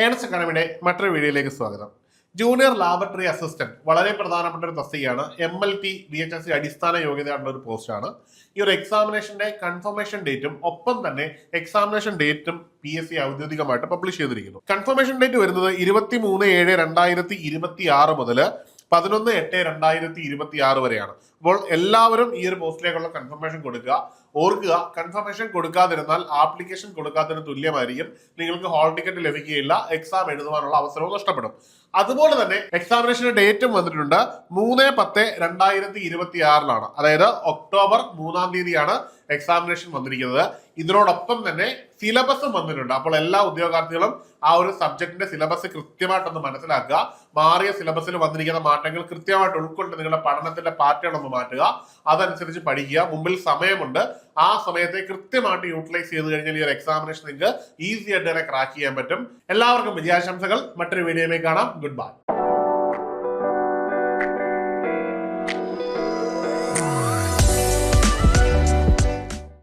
Ernest അക്കാഡമിയുടെ മറ്റൊരു വീഡിയോയിലേക്ക് സ്വാഗതം. ജൂനിയർ ലാബറട്ടറി അസിസ്റ്റന്റ് വളരെ പ്രധാനപ്പെട്ട ഒരു തസ്തികയാണ്. MLT BHSC അടിസ്ഥാന യോഗ്യതയായിട്ടുള്ള ഒരു പോസ്റ്റാണ്. ഈ ഒരു എക്സാമിനേഷന്റെ കൺഫർമേഷൻ ഡേറ്റും ഒപ്പം തന്നെ എക്സാമിനേഷൻ ഡേറ്റും PSC ഔദ്യോഗികമായിട്ട് പബ്ലിഷ് ചെയ്തിരിക്കുന്നു. കൺഫർമേഷൻ ഡേറ്റ് വരുന്നത് 23/7/2026 മുതൽ 11/8/2026 വരെയാണ്. അപ്പോൾ എല്ലാവരും ഈ ഒരു പോസ്റ്റിലേക്കുള്ള കൺഫർമേഷൻ കൊടുക്കുക. ഓർക്കുക, കൺഫർമേഷൻ കൊടുക്കാതിരുന്നാൽ ആപ്ലിക്കേഷൻ കൊടുക്കാത്തതിന് തുല്യമായിരിക്കും. നിങ്ങൾക്ക് ഹാൾ ടിക്കറ്റ് ലഭിക്കുകയില്ല, എക്സാം എഴുതുവാനുള്ള അവസരവും നഷ്ടപ്പെടും. അതുപോലെ തന്നെ എക്സാമിനേഷന്റെ ഡേറ്റും വന്നിട്ടുണ്ട് 3/10/2026 അതായത് ഒക്ടോബർ 3-ാം തീയതിയാണ് എക്സാമിനേഷൻ വന്നിരിക്കുന്നത്. ഇതിനോടൊപ്പം തന്നെ സിലബസും വന്നിട്ടുണ്ട്. അപ്പോൾ എല്ലാ ഉദ്യോഗാർത്ഥികളും ആ ഒരു സബ്ജക്റ്റിന്റെ സിലബസ് കൃത്യമായിട്ടൊന്ന് മനസ്സിലാക്കുക. മാറിയ സിലബസിൽ വന്നിരിക്കുന്ന മാറ്റങ്ങൾ കൃത്യമായിട്ട് ഉൾക്കൊണ്ട് നിങ്ങളുടെ പഠനത്തിന്റെ പാറ്റേൺ ഒന്ന് മാറ്റുക. അതനുസരിച്ച് പഠിക്കുക. മുമ്പിൽ സമയമുണ്ട്. ആ സമയത്തെ കൃത്യമായിട്ട് യൂട്ടിലൈസ് ചെയ്ത് കഴിഞ്ഞാൽ ഈ ഒരു എക്സാമിനേഷൻ നിങ്ങൾക്ക് ഈസി ആയിട്ട് തന്നെ ക്രാക്ക് ചെയ്യാൻ പറ്റും. എല്ലാവർക്കും വിജയാശംസകൾ. മറ്റൊരു വീഡിയോയിലേക്ക് കാണാം. Good bye.